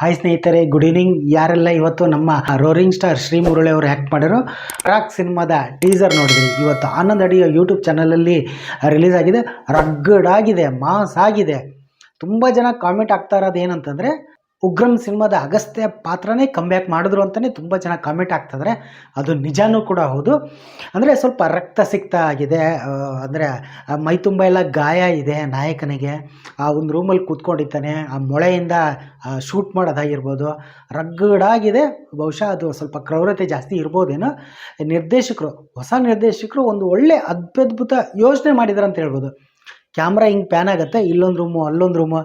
Hi ಸ್ನೇಹಿತರೆ, good evening. ಯಾರೆಲ್ಲ ಇವತ್ತು ನಮ್ಮ ರೋರಿಂಗ್ ಸ್ಟಾರ್ ಶ್ರೀ ಮುರಳಿ ಅವರು ಆ್ಯಕ್ಟ್ ಮಾಡಿರೋ ಪರಾಗ್ ಸಿನಿಮಾದ ಟೀಸರ್ ನೋಡಿದ್ರಿ. ಇವತ್ತು ಆನಂದ್ ಅಡಿಯೋ ಯೂಟ್ಯೂಬ್ ಚಾನಲಲ್ಲಿ ರಿಲೀಸ್ ಆಗಿದೆ. ರಗ್ಗಡ್ ಆಗಿದೆ, ಮಾಸ್ ಆಗಿದೆ. ತುಂಬ ಜನ ಕಾಮೆಂಟ್ ಆಗ್ತಾ ಇರೋದು ಏನಂತಂದರೆ, ಉಗ್ರಂ ಸಿನಿಮಾದ ಅಗಸ್ತ್ಯ ಪಾತ್ರನೇ ಕಂಬ್ಯಾಕ್ ಮಾಡಿದ್ರು ಅಂತಲೇ ತುಂಬ ಜನ ಕಾಮೆಂಟ್ ಆಗ್ತಿದ್ದಾರೆ. ಅದು ನಿಜಾನೂ ಕೂಡ ಹೌದು. ಅಂದರೆ ಸ್ವಲ್ಪ ರಕ್ತ ಸಿಕ್ತ ಆಗಿದೆ, ಅಂದರೆ ಮೈ ತುಂಬ ಎಲ್ಲ ಗಾಯ ಇದೆ ನಾಯಕನಿಗೆ. ಆ ಒಂದು ರೂಮಲ್ಲಿ ಕೂತ್ಕೊಂಡಿದ್ದಾನೆ, ಆ ಮೊಳೆಯಿಂದ ಶೂಟ್ ಮಾಡೋದಾಗಿರ್ಬೋದು, ರಗ್ಗಡಾಗಿದೆ. ಬಹುಶಃ ಅದು ಸ್ವಲ್ಪ ಕ್ರೌರತೆ ಜಾಸ್ತಿ ಇರ್ಬೋದೇನೋ. ಹೊಸ ನಿರ್ದೇಶಕರು ಒಂದು ಒಳ್ಳೆ ಅದ್ಭುತ ಯೋಚನೆ ಮಾಡಿದ್ದಾರೆ ಅಂತ ಹೇಳ್ಬೋದು. ಕ್ಯಾಮ್ರಾ ಹಿಂಗೆ ಪ್ಯಾನ್ ಆಗುತ್ತೆ, ಇಲ್ಲೊಂದು ರೂಮು ಅಲ್ಲೊಂದು ರೂಮು,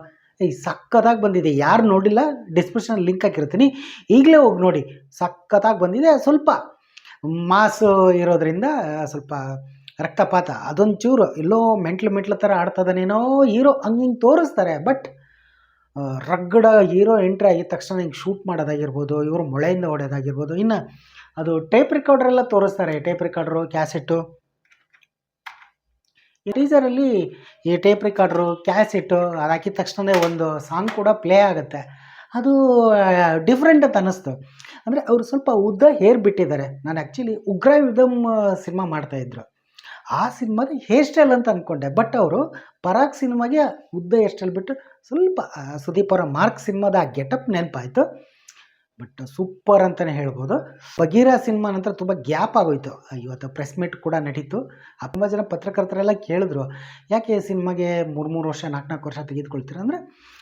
ಸಖತ್ತಾಗಿ ಬಂದಿದೆ. ಯಾರು ನೋಡಿಲ್ಲ ಡಿಸ್ಕ್ರಿಪ್ಷನ್ ಲಿಂಕ್ ಹಾಕಿರ್ತೀನಿ, ಈಗಲೇ ಹೋಗಿ ನೋಡಿ. ಸಖತ್ತಾಗಿ ಬಂದಿದೆ. ಸ್ವಲ್ಪ ಮಾಸು ಇರೋದ್ರಿಂದ ಸ್ವಲ್ಪ ರಕ್ತಪಾತ ಅದೊಂಚೂರು ಎಲ್ಲೋ ಮೆಂಟ್ಲು ಥರ ಆಡ್ತದನೇನೋ ಹೀರೋ ಹಿಂಗೆ ತೋರಿಸ್ತಾರೆ. ಬಟ್ ರಗ್ಗಡ ಹೀರೋ ಎಂಟ್ರಿ ಆಗಿದ ತಕ್ಷಣ ಹಿಂಗೆ ಶೂಟ್ ಮಾಡೋದಾಗಿರ್ಬೋದು, ಇವರು ಮೊಳೆಯಿಂದ ಹೊಡೆಯೋದಾಗಿರ್ಬೋದು. ಇನ್ನು ಅದು ಟೇಪ್ ರೆಕಾರ್ಡ್ರೆಲ್ಲ ತೋರಿಸ್ತಾರೆ. Tape recorder, cassette. ಈ ಟೀಸರಲ್ಲಿ ಈ ಟೇಪ್ ರೆಕಾರ್ಡ್ರು, ಕ್ಯಾಸೆಟ್ಟು ಅದು ಹಾಕಿದ ತಕ್ಷಣ ಒಂದು ಸಾಂಗ್ ಕೂಡ ಪ್ಲೇ ಆಗುತ್ತೆ. ಅದು ಡಿಫ್ರೆಂಟ್ ಅಂತ ಅನ್ನಿಸ್ತು. ಅಂದರೆ ಅವರು ಸ್ವಲ್ಪ ಉದ್ದ ಹೇರ್ ಬಿಟ್ಟಿದ್ದಾರೆ. ನಾನು ಆ್ಯಕ್ಚುಲಿ ಉಗ್ರ ಯುಧಂ ಸಿನಿಮಾ ಮಾಡ್ತಾಯಿದ್ರು, ಆ ಸಿನಿಮಾದ ಹೇರ್ ಸ್ಟೈಲ್ ಅಂತ ಅಂದ್ಕೊಂಡೆ. ಬಟ್ ಅವರು ಪರಾಗ್ ಸಿನಿಮಾಗೆ ಉದ್ದ ಹೇರ್ ಸ್ಟೈಲ್ ಬಿಟ್ಟು ಸ್ವಲ್ಪ ಸುದೀಪ್ ಅವರ ಮಾರ್ಕ್ ಸಿನಿಮಾದ ಗೆಟಪ್ ನೆನಪಾಯಿತು. ಬಟ್ ಸೂಪರ್ ಅಂತಲೇ ಹೇಳ್ಬೋದು. ಬಗೀರ ಸಿನಿಮಾ ನಂತರ ತುಂಬ ಗ್ಯಾಪ್ ಆಗೋಯ್ತು. ಇವತ್ತು ಪ್ರೆಸ್ ಮೀಟ್ ಕೂಡ ನಡೀತು. ತುಂಬ ಜನ ಪತ್ರಕರ್ತರೆಲ್ಲ ಕೇಳಿದ್ರು, ಯಾಕೆ ಸಿನಿಮಾಗೆ 3 ವರ್ಷ 4 ವರ್ಷ ತೆಗೆದುಕೊಳ್ತೀರ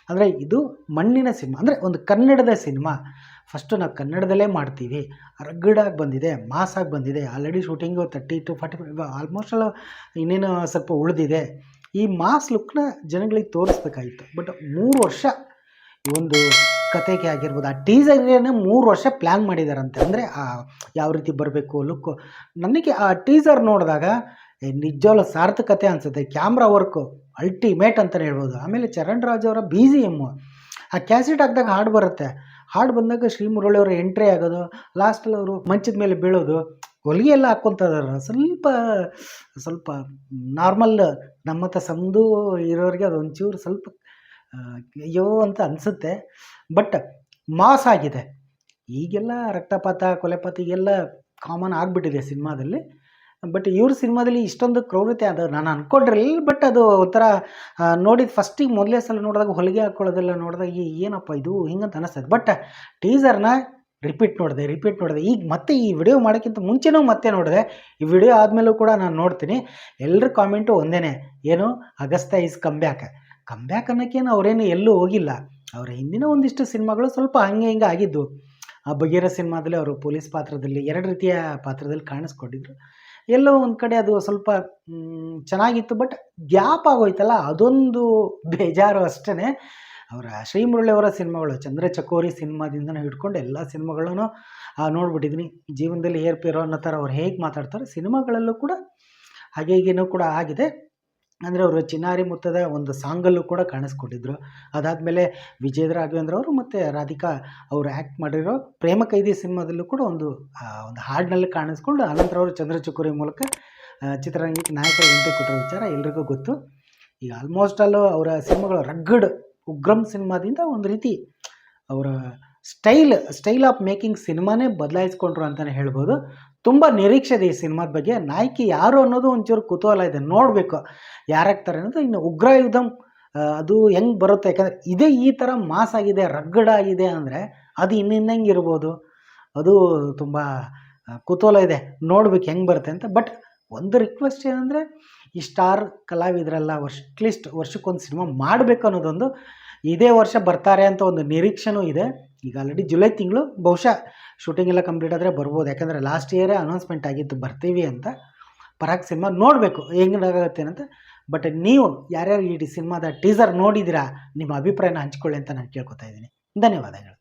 ಅಂದರೆ ಇದು ಮಣ್ಣಿನ ಸಿನಿಮಾ, ಅಂದರೆ ಒಂದು ಕನ್ನಡದ ಸಿನಿಮಾ. ಫಸ್ಟು ನಾವು ಕನ್ನಡದಲ್ಲೇ ಮಾಡ್ತೀವಿ. ರಗ್ಗಡಾಗಿ ಬಂದಿದೆ, ಮಾಸಾಗಿ ಬಂದಿದೆ. ಆಲ್ರೆಡಿ ಶೂಟಿಂಗು 30 to 40 ಆಲ್ಮೋಸ್ಟ್ ಎಲ್ಲ ಇನ್ನೇನು ಸ್ವಲ್ಪ ಉಳಿದಿದೆ. ಈ ಮಾಸ್ ಲುಕ್ನ ಜನಗಳಿಗೆ ತೋರಿಸ್ಬೇಕಾಗಿತ್ತು. ಬಟ್ 3 ವರ್ಷ ಒಂದು ಕತೆಗೆ ಆಗಿರ್ಬೋದು, ಆ ಟೀಸರ್ಗೆ 3 ವರ್ಷ ಪ್ಲ್ಯಾನ್ ಮಾಡಿದಾರಂತೆ. ಅಂದರೆ ಯಾವ ರೀತಿ ಬರಬೇಕು ಲುಕ್ಕು. ನನಗೆ ಆ ಟೀಸರ್ ನೋಡಿದಾಗ ನಿಜವಾಗ್ಲೂ ಸಾರ್ಥಕತೆ ಅನಿಸುತ್ತೆ. ಕ್ಯಾಮ್ರಾ ವರ್ಕು ಅಲ್ಟಿಮೇಟ್ ಅಂತಲೇ ಹೇಳ್ಬೋದು. ಆಮೇಲೆ ಚರಣ್ ರಾಜ್ ಅವರ BGM, ಆ ಕ್ಯಾಸೆಟ್ ಹಾಕಿದಾಗ ಹಾಡು ಬರುತ್ತೆ. ಹಾಡು ಬಂದಾಗ ಶ್ರೀ ಮುರಳಿ ಅವರ ಎಂಟ್ರಿ ಆಗೋದು, ಲಾಸ್ಟಲ್ಲಿ ಅವರು ಮಂಚದ ಮೇಲೆ ಬೀಳೋದು, ಹೊಲಿಗೆ ಎಲ್ಲ ಹಾಕ್ಕೊತಿದಾರೆ. ಸ್ವಲ್ಪ ನಾರ್ಮಲ್ ನಮ್ಮತ್ತ ಸಮದು ಇರೋರಿಗೆ ಅದೊಂಚೂರು ಸ್ವಲ್ಪ ಅಯ್ಯೋ ಅಂತ ಅನಿಸುತ್ತೆ. ಬಟ್ ಮಾಸ್ ಆಗಿದೆ. ಈಗೆಲ್ಲ ರಕ್ತಪಾತ, ಕೊಲೆಪಾತ ಈಗೆಲ್ಲ ಕಾಮನ್ ಆಗಿಬಿಟ್ಟಿದೆ ಸಿನಿಮಾದಲ್ಲಿ. ಬಟ್ ಇವ್ರ ಸಿನಿಮಾದಲ್ಲಿ ಇಷ್ಟೊಂದು ಕ್ರೌರತೆ ಅದು ನಾನು ಅಂದ್ಕೊಂಡಿರಲಿಲ್ಲ. ಬಟ್ ಅದು ಒಂಥರ ನೋಡಿದ ಫಸ್ಟಿಗೆ ಮೊದಲೇ ಸಲ ನೋಡಿದಾಗ ಹೊಲಿಗೆ ಹಾಕ್ಕೊಳ್ಳೋದೆಲ್ಲ ನೋಡಿದಾಗ ಏನಪ್ಪ ಇದು ಹಿಂಗಂತ ಅನ್ನಿಸ್ತದೆ. ಬಟ್ ಟೀಸರ್ನ ರಿಪೀಟ್ ನೋಡಿದೆ. ಈಗ ಮತ್ತೆ ಈ ವಿಡಿಯೋ ಮಾಡೋಕ್ಕಿಂತ ಮುಂಚೆನೂ ಮತ್ತೆ ನೋಡಿದೆ. ಈ ವಿಡಿಯೋ ಆದಮೇಲೂ ಕೂಡ ನಾನು ನೋಡ್ತೀನಿ. ಎಲ್ಲರ ಕಾಮೆಂಟು ಒಂದೇ, ಏನು ಅಗಸ್ತ್ಯ ಈಸ್ ಕಮ್ಬ್ಯಾಕ್ ಅನ್ನೋಕ್ಕೇನು ಅವರೇನು ಎಲ್ಲೂ ಹೋಗಿಲ್ಲ. ಅವರ ಹಿಂದಿನ ಒಂದಿಷ್ಟು ಸಿನಿಮಾಗಳು ಸ್ವಲ್ಪ ಹಂಗೆ ಹಿಂಗೆ ಆಗಿದ್ದು. ಆ ಬಗೀರ ಸಿನಿಮಾದಲ್ಲಿ ಅವರು ಪೊಲೀಸ್ ಪಾತ್ರದಲ್ಲಿ 2 ರೀತಿಯ ಪಾತ್ರದಲ್ಲಿ ಕಾಣಿಸ್ಕೊಂಡಿದ್ರು. ಎಲ್ಲೋ ಒಂದು ಕಡೆ ಅದು ಸ್ವಲ್ಪ ಚೆನ್ನಾಗಿತ್ತು. ಬಟ್ ಗ್ಯಾಪ್ ಆಗೋಯ್ತಲ್ಲ, ಅದೊಂದು ಬೇಜಾರು ಅಷ್ಟೇ. ಅವರ ಶ್ರೀ ಮುರಳಿ ಅವರ ಸಿನಿಮಾಗಳು, ಚಂದ್ರಚಕೋರಿ ಸಿನಿಮಾದಿಂದನೂ ಹಿಡ್ಕೊಂಡು ಎಲ್ಲ ಸಿನಿಮಾಗಳನ್ನು ನೋಡ್ಬಿಟ್ಟಿದ್ದೀನಿ. ಜೀವನದಲ್ಲಿ ಏರ್ಪೇರೋ ಅನ್ನೋ ಥರ ಅವ್ರು ಹೇಗೆ ಮಾತಾಡ್ತಾರೆ, ಸಿನಿಮಾಗಳಲ್ಲೂ ಕೂಡ ಹಾಗೆ ಹೀಗೇನೂ ಕೂಡ ಆಗಿದೆ. ಅಂದರೆ ಅವರು ಚಿನ್ನಾರಿ ಮುತ್ತದ ಒಂದು ಸಾಂಗಲ್ಲೂ ಕೂಡ ಕಾಣಿಸ್ಕೊಂಡಿದ್ರು. ಅದಾದಮೇಲೆ ವಿಜಯ ರಾಘವೇಂದ್ರ ಅವರು ಮತ್ತು ರಾಧಿಕಾ ಅವರು ಆ್ಯಕ್ಟ್ ಮಾಡಿರೋ ಪ್ರೇಮ ಕೈದಿ ಸಿನಿಮಾದಲ್ಲೂ ಕೂಡ ಒಂದು ಹಾಡಿನಲ್ಲಿ ಕಾಣಿಸ್ಕೊಂಡು ಅನಂತರ ಅವರು ಚಂದ್ರಚಕೋರಿ ಮೂಲಕ ಚಿತ್ರರಂಗಕ್ಕೆ ನಾಯಕರ ಎಂಟ್ರಿ ಕೊಟ್ಟಿರೋ ವಿಚಾರ ಎಲ್ರಿಗೂ ಗೊತ್ತು. ಈಗ ಆಲ್ಮೋಸ್ಟ್ ಅಲ್ಲೂ ಅವರ ಸಿನಿಮಾಗಳು ರಗ್ಗಡ್ ಉಗ್ರಂ ಸಿನಿಮಾದಿಂದ ಒಂದು ರೀತಿ ಅವರ ಸ್ಟೈಲ್ ಆಫ್ ಮೇಕಿಂಗ್ ಸಿನಿಮಾನೇ ಬದಲಾಯಿಸ್ಕೊಂಡ್ರು ಅಂತಲೇ ಹೇಳ್ಬೋದು. ತುಂಬ ನಿರೀಕ್ಷೆ ಇದೆ ಈ ಸಿನಿಮಾದ ಬಗ್ಗೆ. ನಾಯಕಿ ಯಾರು ಅನ್ನೋದು ಒಂಚೂರು ಕುತೂಹಲ ಇದೆ, ನೋಡಬೇಕು ಯಾರಾಗ್ತಾರೆ ಅನ್ನೋದು. ಇನ್ನು ಉಗ್ರ ಯುಧಂ ಅದು ಹೆಂಗೆ ಬರುತ್ತೆ, ಯಾಕಂದರೆ ಇದೇ ಈ ಥರ ಮಾಸ್ ಆಗಿದೆ, ರಗ್ಗಡ ಆಗಿದೆ ಅಂದರೆ ಅದು ಇನ್ನೆಂಗೆ ಇರ್ಬೋದು. ಅದು ತುಂಬ ಕುತೂಹಲ ಇದೆ, ನೋಡ್ಬೇಕು ಹೆಂಗೆ ಬರುತ್ತೆ ಅಂತ. ಬಟ್ ಒಂದು ರಿಕ್ವೆಸ್ಟ್ ಏನಂದರೆ, ಈ ಸ್ಟಾರ್ ಕಲಾವಿದರೆಲ್ಲ ಅಟ್ಲೀಸ್ಟ್ ವರ್ಷಕ್ಕೊಂದು ಸಿನಿಮಾ ಮಾಡಬೇಕು ಅನ್ನೋದೊಂದು. ಇದೇ ವರ್ಷ ಬರ್ತಾರೆ ಅಂತ ಒಂದು ನಿರೀಕ್ಷೆನೂ ಇದೆ. ಈಗ ಆಲ್ರೆಡಿ ಜುಲೈ ತಿಂಗಳು ಬಹುಶಃ ಶೂಟಿಂಗ್ ಎಲ್ಲ ಕಂಪ್ಲೀಟ್ ಆದರೆ ಬರ್ಬೋದು. ಯಾಕಂದರೆ ಲಾಸ್ಟ್ ಇಯರೇ ಅನೌನ್ಸ್ಮೆಂಟ್ ಆಗಿತ್ತು ಬರ್ತೀವಿ ಅಂತ. ಪರಾಗ್ ಸಿನಿಮಾ ನೋಡಬೇಕು ಹೆಂಗಾಗುತ್ತೆ ಅಂತ. ಬಟ್ ನೀವು ಯಾರ್ಯಾರು ಈ ಸಿನಿಮಾದ ಟೀಸರ್ ನೋಡಿದ್ದೀರಾ, ನಿಮ್ಮ ಅಭಿಪ್ರಾಯನ ಹಂಚ್ಕೊಳ್ಳಿ ಅಂತ ನಾನು ಕೇಳ್ಕೊತಾ ಇದ್ದೀನಿ. ಧನ್ಯವಾದಗಳು.